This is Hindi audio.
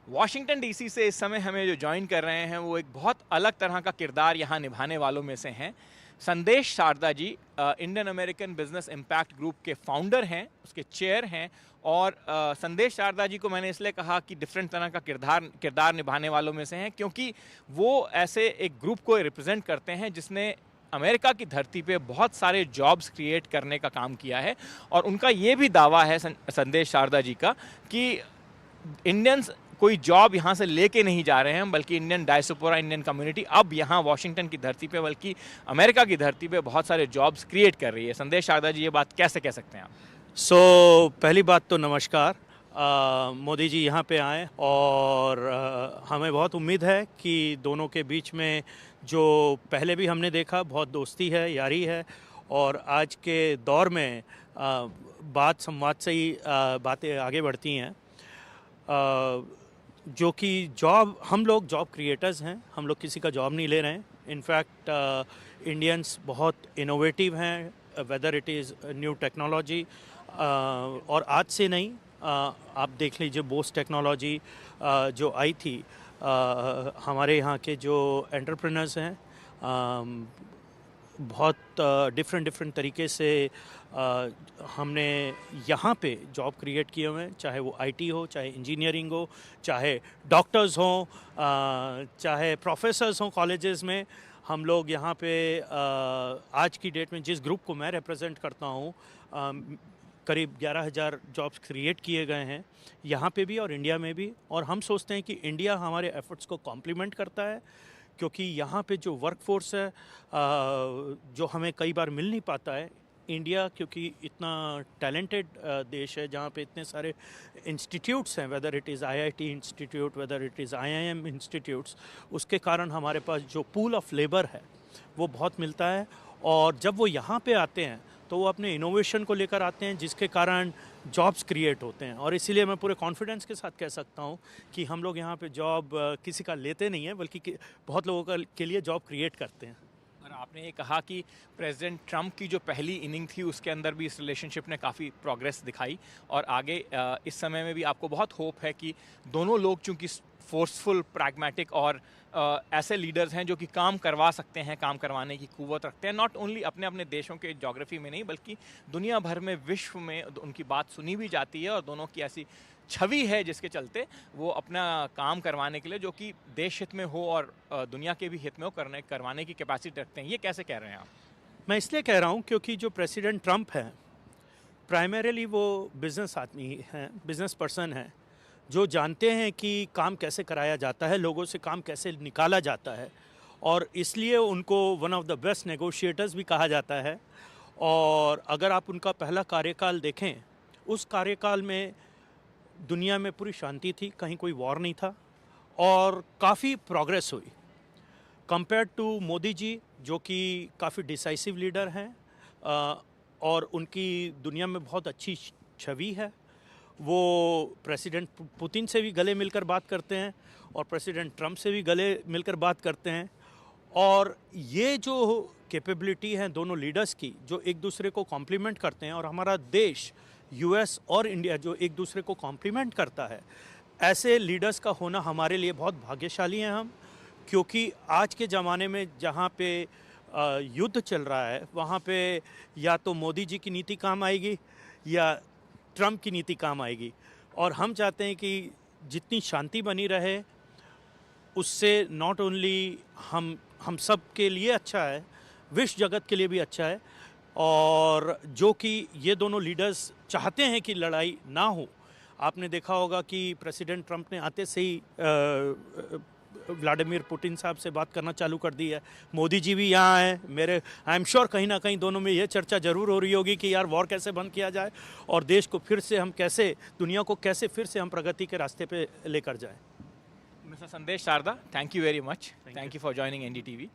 वॉशिंगटन डीसी से इस समय हमें जो ज्वाइन कर रहे हैं वो एक बहुत अलग तरह का किरदार यहाँ निभाने वालों में से हैं। Sandesh Sharda ji Indian American business impact group के फाउंडर हैं, उसके चेयर हैं। और संदेश शारदा जी को मैंने इसलिए कहा कि डिफरेंट तरह का किरदार निभाने वालों में से हैं क्योंकि वो ऐसे एक ग्रुप को रिप्रेजेंट करते हैं जिसने अमेरिका की धरती पे बहुत सारे जॉब्स क्रिएट करने का काम किया है। और उनका ये भी दावा है संदेश शारदा जी का कि इंडियंस कोई जॉब यहाँ से लेके नहीं जा रहे हैं, बल्कि इंडियन डायस्पोरा, इंडियन कम्युनिटी अब यहाँ वॉशिंगटन की धरती पे बल्कि अमेरिका की धरती पे बहुत सारे जॉब्स क्रिएट कर रही है। संदेश शारदा जी, ये बात कैसे कह सकते हैं आप? पहली बात तो नमस्कार। मोदी जी यहाँ पे आए और हमें बहुत उम्मीद है कि दोनों के बीच में जो पहले भी हमने देखा बहुत दोस्ती है, यारी है। और आज के दौर में बात संवाद से ही बातें आगे बढ़ती हैं। जो कि हम लोग जॉब क्रिएटर्स हैं, हम लोग किसी का जॉब नहीं ले रहे हैं। इनफैक्ट इंडियंस बहुत इनोवेटिव हैं, whether it is new technology. और आज से नहीं, आप देख लीजिए बोस टेक्नोलॉजी जो आई थी, हमारे यहाँ के जो एंटरप्रेन्योर्स हैं बहुत डिफरेंट तरीके से हमने यहाँ पे जॉब क्रिएट किए हुए हैं, चाहे वो आईटी हो, चाहे इंजीनियरिंग हो, चाहे डॉक्टर्स हों, चाहे प्रोफेसर्स हों कॉलेजेस में। हम लोग यहाँ पे आज की डेट में जिस ग्रुप को मैं रिप्रेजेंट करता हूँ, करीब 11,000 जॉब्स क्रिएट किए गए हैं यहाँ पे भी और इंडिया में भी। और हम सोचते हैं कि इंडिया हमारे एफर्ट्स को कॉम्प्लीमेंट करता है, क्योंकि यहाँ पे जो वर्कफोर्स है जो हमें कई बार मिल नहीं पाता है। इंडिया क्योंकि इतना टैलेंटेड देश है, जहाँ पे इतने सारे इंस्टीट्यूट्स हैं, whether it is IIT institute, whether it is IIM institutes, उसके कारण हमारे पास जो पूल ऑफ लेबर है वो बहुत मिलता है। और जब वो यहाँ पे आते हैं तो वो अपने इनोवेशन को लेकर आते हैं, जिसके कारण जॉब्स क्रिएट होते हैं। और इसीलिए मैं पूरे कॉन्फिडेंस के साथ कह सकता हूँ कि हम लोग यहाँ पे जॉब किसी का लेते नहीं हैं, बल्कि बहुत लोगों के लिए जॉब क्रिएट करते हैं। और आपने ये कहा कि प्रेसिडेंट ट्रंप की जो पहली इनिंग थी उसके अंदर भी इस रिलेशनशिप ने काफ़ी प्रोग्रेस दिखाई, और आगे इस समय में भी आपको बहुत होप है कि दोनों लोग चूँकि फोर्सफुल, प्रैग्मेटिक और ऐसे लीडर्स हैं जो कि काम करवा सकते हैं, काम करवाने की कुव्वत रखते हैं, नॉट ओनली अपने अपने देशों के ज्योग्राफी में नहीं बल्कि दुनिया भर में, विश्व में उनकी बात सुनी भी जाती है। और दोनों की ऐसी छवि है जिसके चलते वो अपना काम करवाने के लिए, जो कि देश हित में हो और दुनिया के भी हित में हो, करवाने की कैपेसिटी रखते हैं। ये कैसे कह रहे हैं आप? मैं इसलिए कह रहा हूँ क्योंकि जो प्रेसिडेंट ट्रंप हैं, प्राइमरीली वो बिज़नेस आदमी हैं, बिज़नेस पर्सन हैं, जो जानते हैं कि काम कैसे कराया जाता है, लोगों से काम कैसे निकाला जाता है। और इसलिए उनको one of the best negotiators भी कहा जाता है। और अगर आप उनका पहला कार्यकाल देखें, उस कार्यकाल में दुनिया में पूरी शांति थी, कहीं कोई वॉर नहीं था और काफ़ी प्रोग्रेस हुई कंपेयर टू मोदी जी, जो कि काफ़ी डिसाइसिव लीडर हैं और उनकी दुनिया में बहुत अच्छी छवि है। वो प्रेसिडेंट पुतिन से भी गले मिलकर बात करते हैं और प्रेसिडेंट ट्रंप से भी गले मिलकर बात करते हैं। और ये जो कैपेबिलिटी है दोनों लीडर्स की, जो एक दूसरे को कॉम्प्लीमेंट करते हैं, और हमारा देश यूएस और इंडिया जो एक दूसरे को कॉम्प्लीमेंट करता है, ऐसे लीडर्स का होना हमारे लिए बहुत भाग्यशाली हैं हम। क्योंकि आज के ज़माने में जहाँ पे युद्ध चल रहा है, वहाँ पे या तो मोदी जी की नीति काम आएगी या ट्रंप की नीति काम आएगी। और हम चाहते हैं कि जितनी शांति बनी रहे, उससे नॉट ओनली हम सब के लिए अच्छा है, विश्व जगत के लिए भी अच्छा है। और जो कि ये दोनों लीडर्स चाहते हैं कि लड़ाई ना हो। आपने देखा होगा कि प्रेसिडेंट ट्रंप ने आते से ही व्लादिमीर पुतिन साहब से बात करना चालू कर दी है। मोदी जी भी यहाँ हैं। आई एम श्योर कहीं ना कहीं दोनों में ये चर्चा ज़रूर हो रही होगी कि यार वॉर कैसे बंद किया जाए और देश को फिर से हम कैसे, दुनिया को कैसे फिर से हम प्रगति के रास्ते पे लेकर जाएं। Mister Sandesh Sharda, thank you very much. Thank you for joining NDTV.